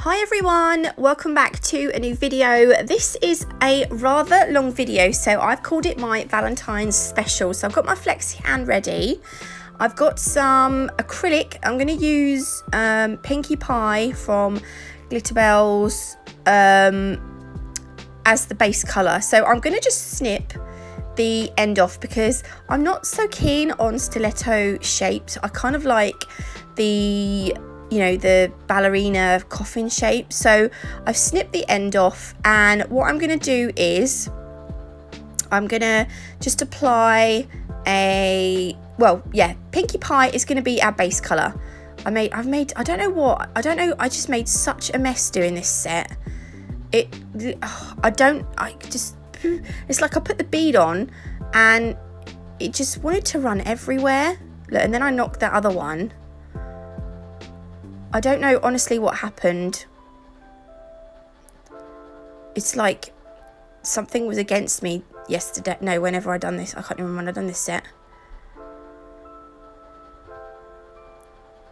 Hi everyone, welcome back to a new video. This is a rather long video, so I've called it my Valentine's special. So I've got my flexi hand ready. I've got some acrylic. I'm going to use Pinkie Pie from Glitter Bells as the base colour. So I'm going to just snip the end off because I'm not so keen on stiletto shapes. I kind of like the ballerina coffin shape. So I've snipped the end off, and what I'm going to do is I'm going to just apply Pinkie Pie is going to be our base colour. I just made such a mess doing this set. It's like I put the bead on and it just wanted to run everywhere. Look, and then I knocked that other one. I don't know honestly what happened. It's like something was against me yesterday. No, whenever I done this. I can't remember when I done this set.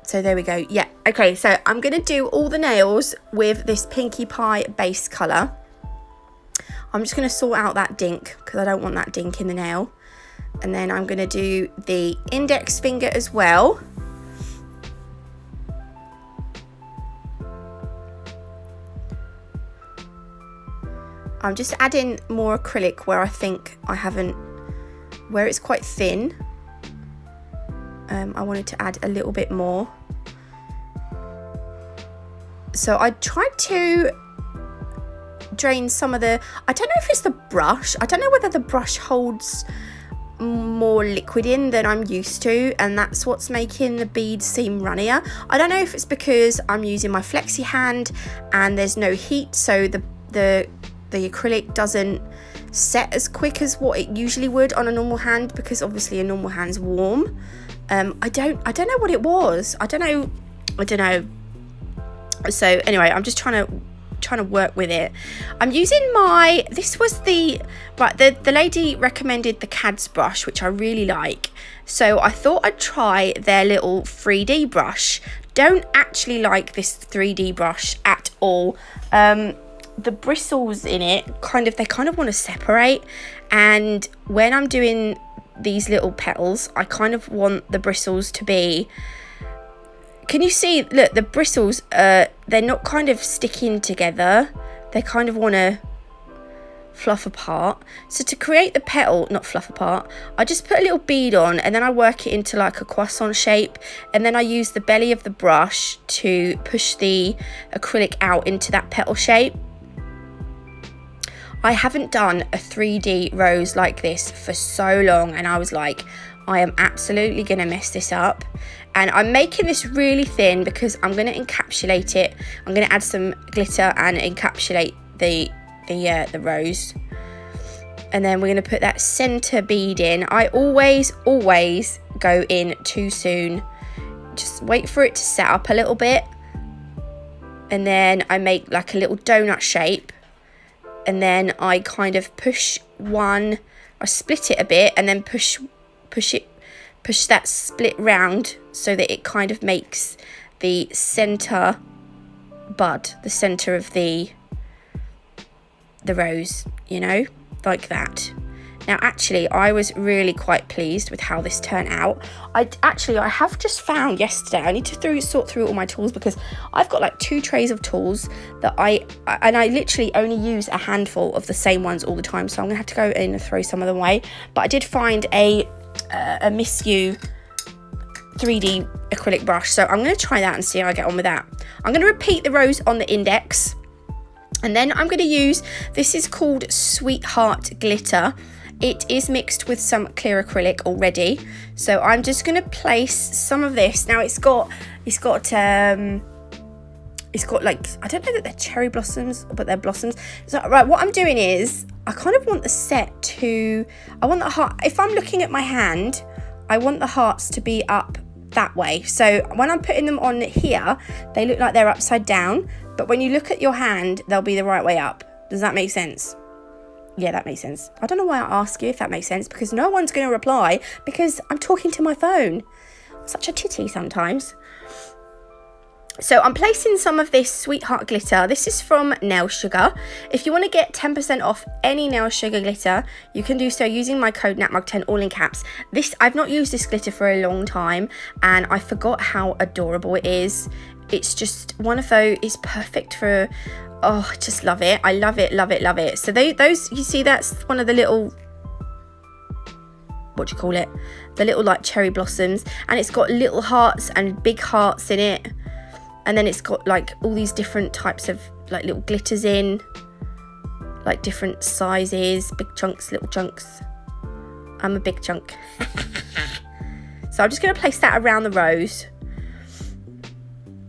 So there we go. Yeah, okay, so I'm going to do all the nails with this Pinkie Pie base colour. I'm just going to sort out that dink because I don't want that dink in the nail. And then I'm going to do the index finger as well. I'm just adding more acrylic where I think I haven't, where it's quite thin. I wanted to add a little bit more. So I tried to drain some of the, I don't know if it's the brush. I don't know whether the brush holds more liquid in than I'm used to, and that's what's making the beads seem runnier. I don't know if it's because I'm using my flexi hand and there's no heat, so the acrylic doesn't set as quick as what it usually would on a normal hand, because obviously a normal hand's warm. I don't know what it was. I don't know. So anyway, I'm just trying to work with it. I'm using the lady recommended the CADS brush, which I really like. So I thought I'd try their little 3D brush. Don't actually like this 3D brush at all. The bristles in it they kind of want to separate, and when I'm doing these little petals I kind of want the bristles to be, can you see, look, the bristles they're not kind of sticking together, they kind of want to fluff apart. So to create the petal, not fluff apart, I just put a little bead on and then I work it into like a croissant shape, and then I use the belly of the brush to push the acrylic out into that petal shape. I haven't done a 3D rose like this for so long, and I was like, I am absolutely going to mess this up. And I'm making this really thin because I'm going to encapsulate it. I'm going to add some glitter and encapsulate the rose. And then we're going to put that center bead in. I always go in too soon. Just wait for it to set up a little bit. And then I make like a little donut shape. And then I kind of push one, I split it a bit and then push that split round so that it kind of makes the center bud, the center of the rose, like that. Now actually I was really quite pleased with how this turned out. I have just found yesterday, I need to sort through all my tools because I've got like 2 trays of tools that I literally only use a handful of the same ones all the time, so I'm gonna have to go in and throw some of them away. But I did find a Miss You 3D acrylic brush, so I'm gonna try that and see how I get on with that. I'm gonna repeat the rose on the index, and then I'm gonna use, this is called Sweetheart Glitter. It is mixed with some clear acrylic already, so I'm just going to place some of this. Now it's got like, I don't know that they're cherry blossoms, but they're blossoms. So right, what I'm doing is I kind of want the set to, I want the heart, if I'm looking at my hand, I want the hearts to be up that way. So when I'm putting them on here, they look like they're upside down, but when you look at your hand, they'll be the right way up. Does that make sense? Yeah, that makes sense. I don't know why I ask you if that makes sense, because no one's going to reply because I'm talking to my phone. I'm such a titty sometimes. So I'm placing some of this Sweetheart glitter. This is from Nail Sugar. If you want to get 10% off any Nail Sugar glitter, you can do so using my code NATMUG10, all in caps. I've not used this glitter for a long time, and I forgot how adorable it is. It's just one of those, it's perfect for, oh, I just love it. I love it, love it, love it. So those, you see, that's one of the little, what do you call it? The little like cherry blossoms, and it's got little hearts and big hearts in it. And then it's got like all these different types of like little glitters in, like different sizes, big chunks, little chunks. I'm a big chunk. So I'm just going to place that around the rose.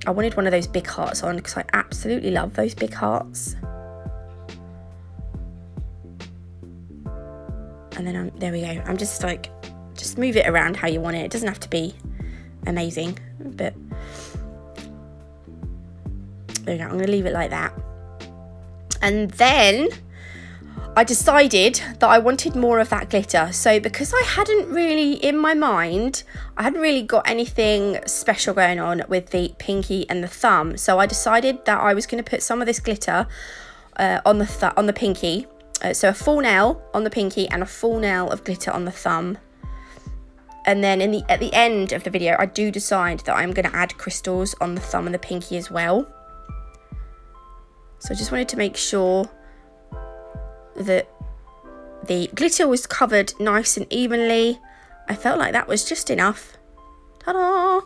I wanted one of those big hearts on because I absolutely love those big hearts. And then there we go. I'm just like, just move it around how you want it. It doesn't have to be amazing, but there we go. I'm going to leave it like that. And then I decided that I wanted more of that glitter. So because I hadn't really, in my mind, I hadn't really got anything special going on with the pinky and the thumb. So I decided that I was going to put some of this glitter on the pinky. So a full nail on the pinky and a full nail of glitter on the thumb. And then at the end of the video, I do decide that I'm going to add crystals on the thumb and the pinky as well. So I just wanted to make sure that the glitter was covered nice and evenly. I felt like that was just enough. Ta-da!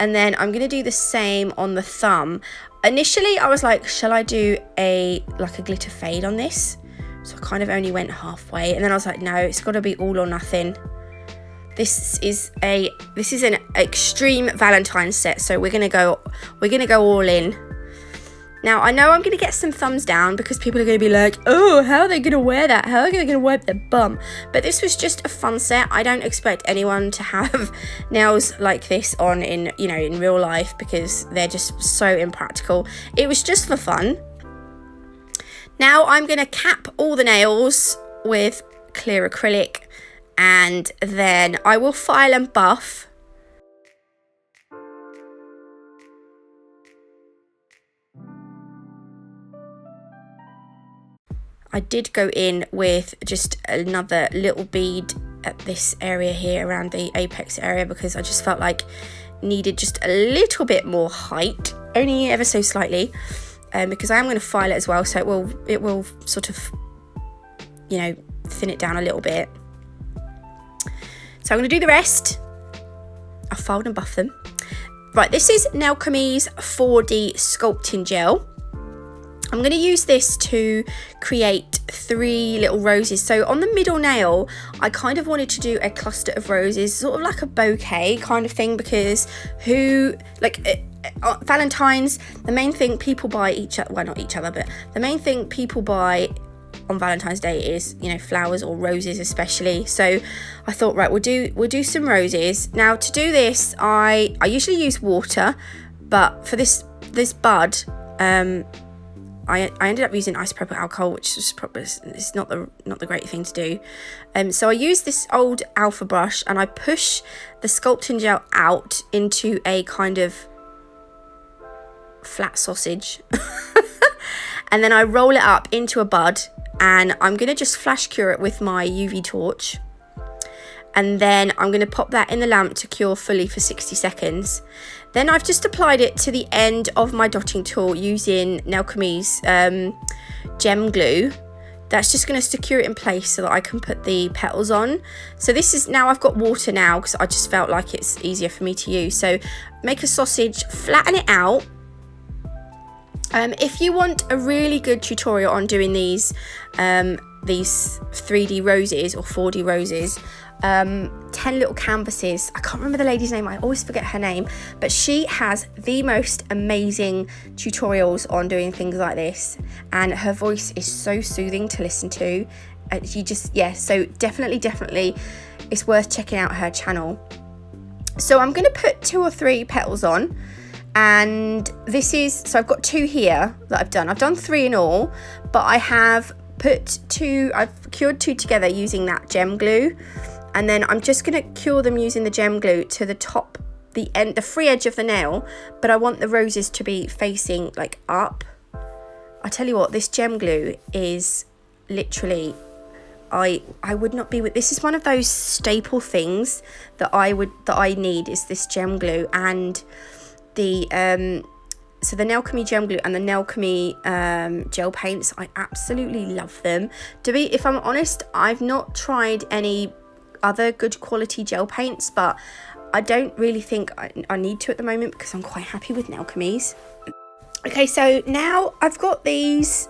And then I'm going to do the same on the thumb. Initially, I was like, shall I do a glitter fade on this? So I kind of only went halfway. And then I was like, no, it's got to be all or nothing. This is an extreme Valentine's set, so we're gonna go all in. Now, I know I'm going to get some thumbs down because people are going to be like, oh, how are they going to wear that? How are they going to wipe their bum? But this was just a fun set. I don't expect anyone to have nails like this on in real life because they're just so impractical. It was just for fun. Now I'm going to cap all the nails with clear acrylic, and then I will file and buff. I did go in with just another little bead at this area here around the apex area because I just felt like needed just a little bit more height, only ever so slightly, because I am going to file it as well, so it will sort of, thin it down a little bit. So I'm going to do the rest. I'll fold and buff them. Right, this is Nalchemy's 4D sculpting gel. I'm going to use this to create 3 little roses. So on the middle nail, I kind of wanted to do a cluster of roses, sort of like a bouquet kind of thing, because Valentines, the main thing people buy the main thing people buy on Valentine's Day is, flowers or roses especially. So I thought, right, we'll do some roses. Now to do this, I usually use water, but for this bud, I ended up using isopropyl alcohol, which is not the great thing to do. So I use this old alpha brush and I push the sculpting gel out into a kind of flat sausage. And then I roll it up into a bud, and I'm going to just flash cure it with my UV torch. And then I'm going to pop that in the lamp to cure fully for 60 seconds. Then I've just applied it to the end of my dotting tool using Nalchemy's gem glue. That's just going to secure it in place so that I can put the petals on. So this is, now I've got water now because I just felt like it's easier for me to use. So make a sausage, flatten it out. If you want a really good tutorial on doing these 3D roses or 4D roses, 10 little canvases, I can't remember the lady's name, I always forget her name, but she has the most amazing tutorials on doing things like this, and her voice is so soothing to listen to. So definitely it's worth checking out her channel. So I'm going to put 2 or 3 petals on. And so I've got 2 here that I've done 3 in all, but I have I've cured 2 together using that gem glue, and then I'm just going to cure them using the gem glue to the top the free edge of the nail, but I want the roses to be facing like up. I tell you what, this gem glue is literally, I would not be with, this is one of those staple things that I need, is this gem glue. And the so the Nailchemy gem glue and the Nailchemy gel paints, I absolutely love them. If I'm honest, I've not tried any other good quality gel paints, but I don't really think I need to at the moment, because I'm quite happy with Nailchemy's. Okay, so now I've got these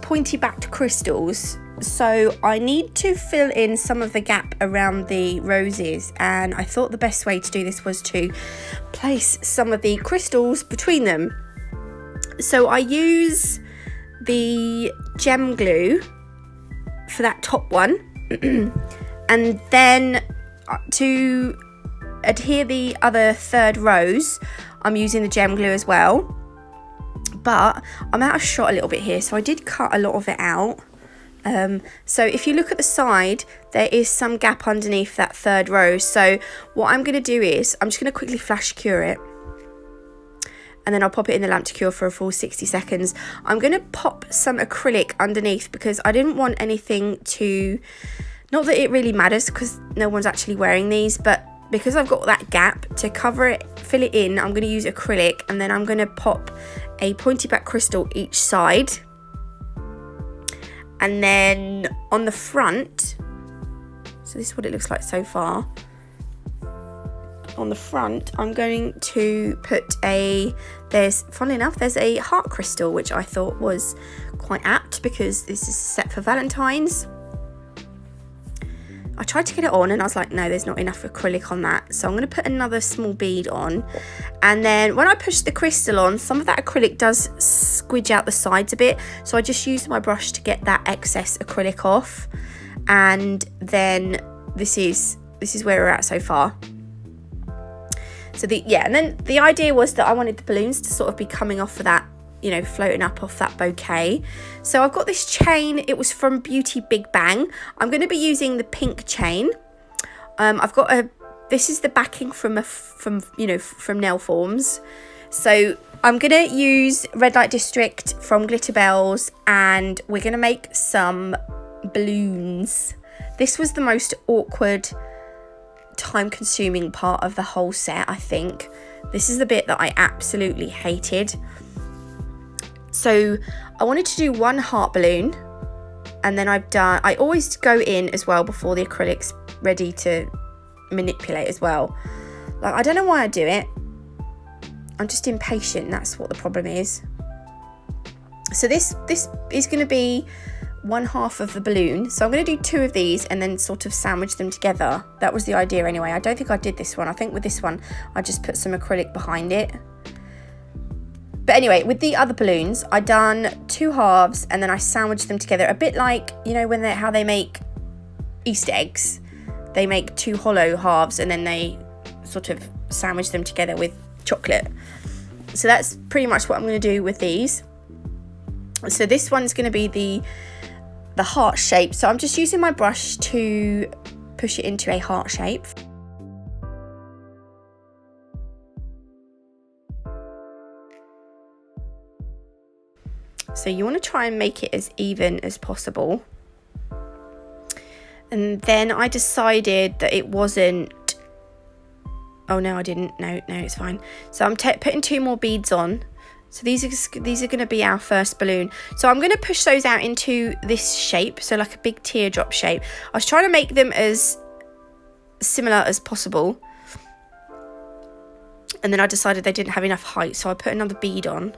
pointy backed crystals, so I need to fill in some of the gap around the roses, and I thought the best way to do this was to place some of the crystals between them. So I use the gem glue for that top one and then to adhere the other third rows, I'm using the gem glue as well. But I'm out of shot a little bit here, so I did cut a lot of it out. So if you look at the side, there is some gap underneath that third row. So what I'm going to do is I'm just going to quickly flash cure it, and then I'll pop it in the lamp to cure for a full 60 seconds. I'm going to pop some acrylic underneath because I didn't want anything to, not that it really matters because no one's actually wearing these, but because I've got that gap to cover it, fill it in, I'm going to use acrylic, and then I'm going to pop a pointy back crystal each side. And then on the front, so this is what it looks like so far. On the front, I'm going to put funnily enough, there's a heart crystal, which I thought was quite apt because this is set for Valentines. I tried to get it on and I was like, no, there's not enough acrylic on that. So I'm going to put another small bead on. And then when I push the crystal on, some of that acrylic does squidge out the sides a bit. So I just used my brush to get that excess acrylic off. And then this is where we're at so far. So and then the idea was that I wanted the balloons to sort of be coming off of that, you know, floating up off that bouquet. So I've got this chain. It was from Beauty Big Bang. I'm going to be using the pink chain. I've got this is the backing from Nail Forms. So I'm going to use Red Light District from Glitter Bells, and we're going to make some balloons. This was the most awkward, time-consuming part of the whole set, I think. This is the bit that I absolutely hated. So I wanted to do one heart balloon, and then I always go in as well before the acrylic's ready to manipulate as well. Like, I don't know why I do it. I'm just impatient, that's what the problem is. So this is going to be one half of the balloon. So I'm going to do two of these and then sort of sandwich them together. That was the idea anyway. I don't think I did this one. I think with this one I just put some acrylic behind it. But anyway, with the other balloons, I done two halves and then I sandwiched them together. A bit like, you know, how they make Easter eggs. They make two hollow halves and then they sort of sandwich them together with chocolate. So that's pretty much what I'm going to do with these. So this one's going to be the heart shape. So I'm just using my brush to push it into a heart shape. So you want to try and make it as even as possible. And then I decided that it wasn't... Oh, no, I didn't. No, it's fine. So I'm putting two more beads on. So these are going to be our first balloon. So I'm going to push those out into this shape. So like a big teardrop shape. I was trying to make them as similar as possible. And then I decided they didn't have enough height. So I put another bead on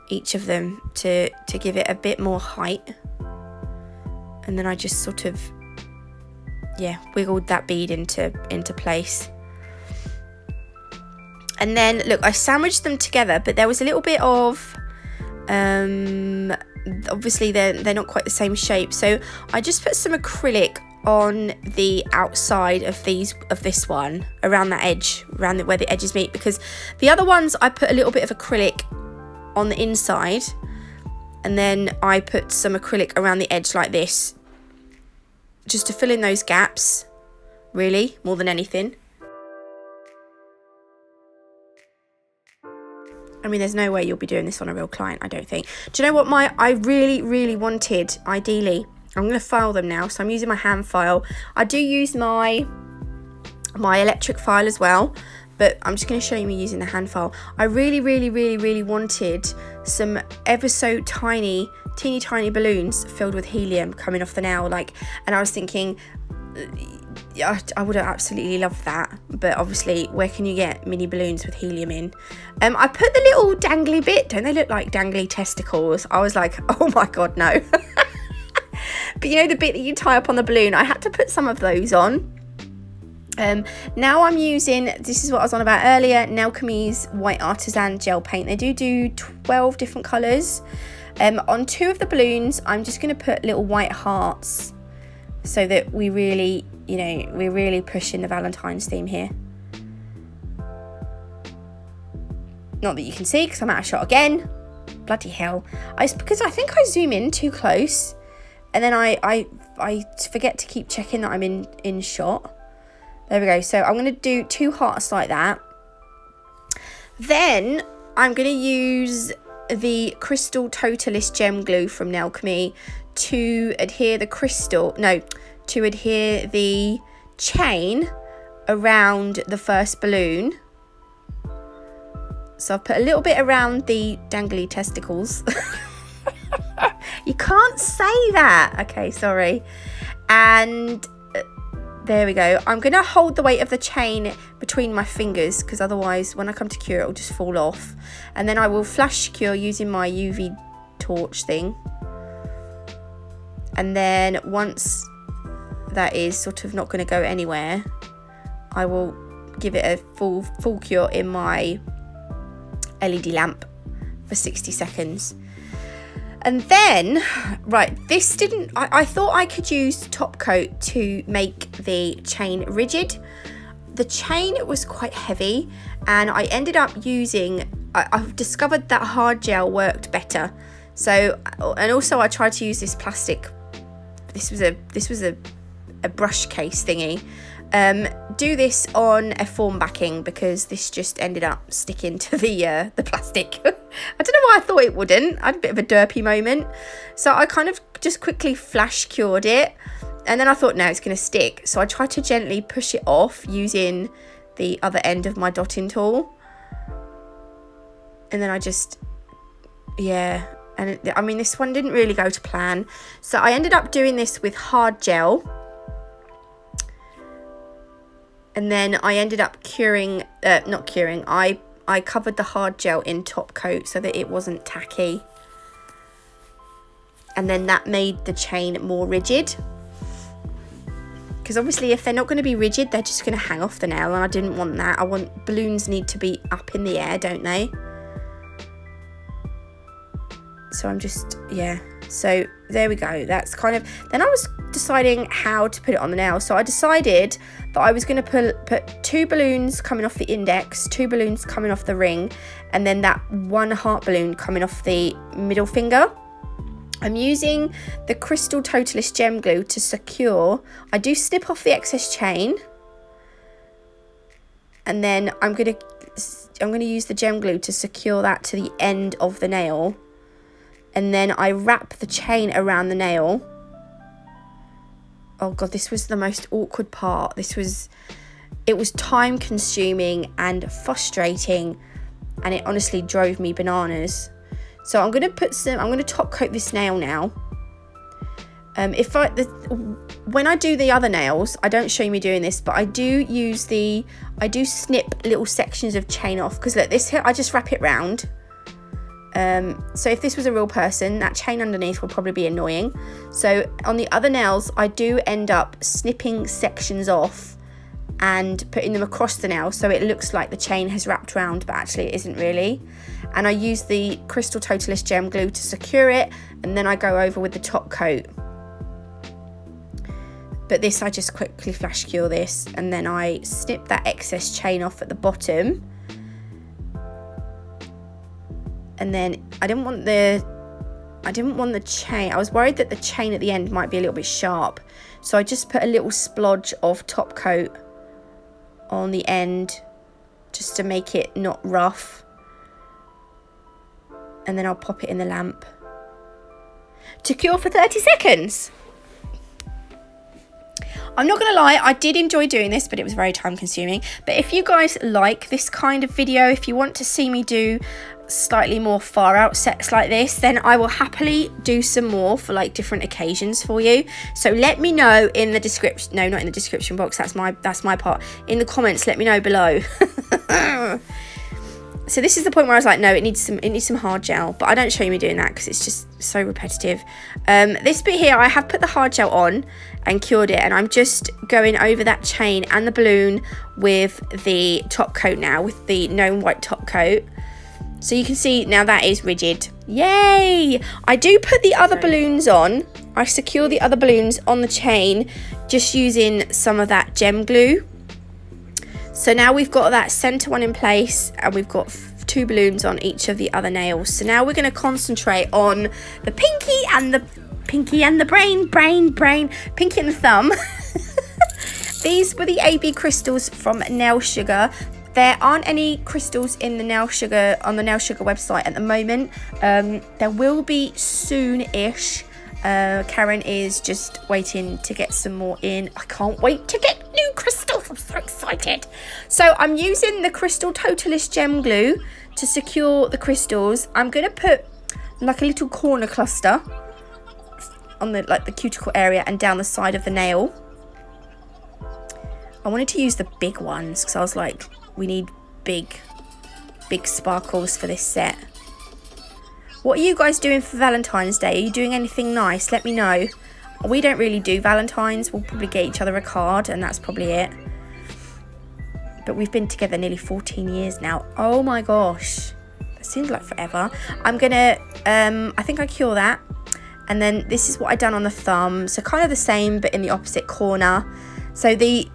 each of them to give it a bit more height. And then I just sort of, wiggled that bead into place. And then, look, I sandwiched them together, but there was a little bit of, obviously they're not quite the same shape. So I just put some acrylic on the outside of this one, around that edge, where the edges meet, because the other ones I put a little bit of acrylic on the inside, and then I put some acrylic around the edge like this, just to fill in those gaps, really, more than anything. I mean, there's no way you'll be doing this on a real client, I don't think. Do you know what I really wanted, ideally? I'm going to file them now. So I'm using my hand file. I do use my electric file as well, but I'm just going to show you me using the hand file. I really wanted some ever so teeny tiny balloons filled with helium coming off the nail, like, and I was thinking, I would have absolutely loved that, but obviously where can you get mini balloons with helium in? I put the little dangly bit, don't they look like dangly testicles? I was like, oh my god, no. But you know the bit that you tie up on the balloon, I had to put some of those on. Now I'm using, this is what I was on about earlier, Nalchemy's White Artisan Gel Paint. They do 12 different colours. On 2 of the balloons, I'm just going to put little white hearts so that we really, you know, we're really pushing the Valentine's theme here. Not that you can see because I'm out of shot again. Bloody hell. Because I think I zoom in too close and then I forget to keep checking that I'm in shot. There we go. So I'm going to do 2 hearts like that. Then I'm going to use the Crystal Totalist Gem Glue from Nalchemy to adhere the chain around the first balloon. So I've put a little bit around the dangly testicles. You can't say that. Okay, sorry. And there we go. I'm going to hold the weight of the chain between my fingers because otherwise when I come to cure it will just fall off. And then I will flash cure using my UV torch thing. And then once that is sort of not going to go anywhere, I will give it a full cure in my LED lamp for 60 seconds. And then, right, this didn't, I thought I could use top coat to make the chain rigid. The chain was quite heavy and I ended up using, I've discovered that hard gel worked better. So, and also I tried to use this plastic, this was a brush case thingy. Do this on a foam backing because this just ended up sticking to the plastic. I don't know why I thought it wouldn't. I had a bit of a derpy moment. So I kind of just quickly flash cured it. And then I thought, no, it's going to stick. So I tried to gently push it off using the other end of my dotting tool. And then I just, yeah. And I mean, this one didn't really go to plan. So I ended up doing this with hard gel. And then I ended up I covered the hard gel in top coat so that it wasn't tacky. And then that made the chain more rigid. Because obviously if they're not going to be rigid, they're just going to hang off the nail. And I didn't want that. I want balloons need to be up in the air, don't they? So I'm just, yeah. So there we go. That's kind of, then I was deciding how to put it on the nail. So I decided that I was going to put 2 balloons coming off the index, 2 balloons coming off the ring, and then that 1 heart balloon coming off the middle finger. I'm using the Crystal Totalist Gem Glue to secure. I do snip off the excess chain. And then I'm going to use the gem glue to secure that to the end of the nail. And then I wrap the chain around the nail. Oh god, this was the most awkward part. It was time consuming and frustrating, and it honestly drove me bananas. So I'm going to top coat this nail now. When I do the other nails, I don't show me doing this, but I do snip little sections of chain off, because look, this here, I just wrap it round. So if this was a real person, that chain underneath will probably be annoying. So on the other nails, I do end up snipping sections off and putting them across the nail so it looks like the chain has wrapped round, but actually it isn't really. And I use the Crystal Totalist Gem Glue to secure it, and then I go over with the top coat. But this, I just quickly flash cure this, and then I snip that excess chain off at the bottom. And then I didn't want the chain. I was worried that the chain at the end might be a little bit sharp. So I just put a little splodge of top coat on the end just to make it not rough. and then I'll pop it in the lamp to cure for 30 seconds. I'm not gonna lie, I did enjoy doing this, but it was very time consuming. But if you guys like this kind of video, if you want to see me do slightly more far out sets like this, then I will happily do some more for like different occasions for you. So let me know in the description, no, not in the description box, that's my part, in the comments, let me know below. So this is the point where I was like, no, it needs some hard gel, but I don't show you me doing that because it's just so repetitive. This bit here, I have put the hard gel on and cured it, and I'm just going over that chain and the balloon with the top coat now, with the gnome white top coat. So you can see now that is rigid. Yay! I do put the other balloons on. I secure the other balloons on the chain just using some of that gem glue. So now we've got that center one in place, and we've got 2 balloons on each of the other nails. So now we're going to concentrate on the pinky and the pinky and the pinky and the thumb. These were the AB crystals from Nail Sugar. There aren't any crystals in the Nail Sugar on the Nail Sugar website at the moment. There will be soon-ish. Karen is just waiting to get some more in. I can't wait to get new crystals. I'm so excited. So I'm using the Crystal Totalist gem glue to secure the crystals. I'm going to put like a little corner cluster on the like the cuticle area and down the side of the nail. I wanted to use the big ones because I was like, we need big sparkles for this set. What are you guys doing for Valentine's Day? Are you doing anything nice? Let me know. We don't really do Valentines. We'll probably get each other a card and that's probably it. But we've been together nearly 14 years now. Oh my gosh. That seems like forever. I'm gonna, I think I cure that. And then this is what I done on the thumb. So kind of the same, but in the opposite corner. So the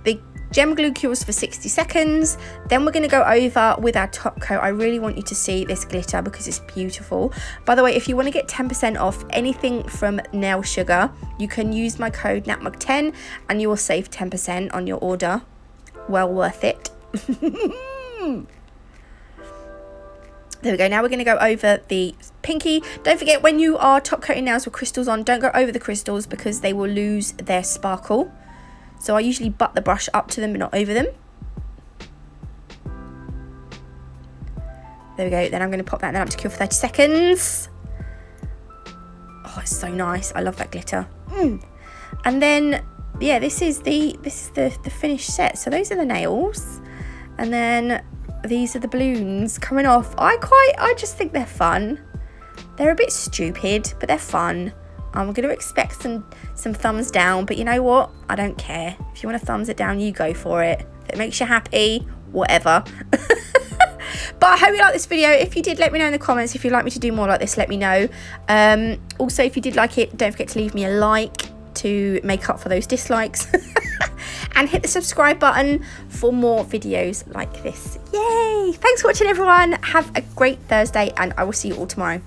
gem glue cures for 60 seconds. Then we're going to go over with our top coat. I really want you to see this glitter because it's beautiful. By the way, if you want to get 10% off anything from Nail Sugar, you can use my code NATMUG10 and you will save 10% on your order. Well worth it. There we go. Now we're going to go over the pinky. Don't forget, when you are top coating nails with crystals on, don't go over the crystals because they will lose their sparkle. So I usually butt the brush up to them but not over them. There we go. Then I'm going to pop that in the lamp to cure for 30 seconds. Oh, it's so nice. I love that glitter. And then, yeah, this is the finished set. So those are the nails. And then these are the balloons coming off. I just think they're fun. They're a bit stupid, but they're fun. I'm going to expect some thumbs down, but you know what? I don't care. If you want to thumbs it down, you go for it. If it makes you happy, whatever. But I hope you liked this video. If you did, let me know in the comments. If you'd like me to do more like this, let me know. Also, if you did like it, don't forget to leave me a like to make up for those dislikes. And hit the subscribe button for more videos like this. Yay! Thanks for watching, everyone. Have a great Thursday, and I will see you all tomorrow.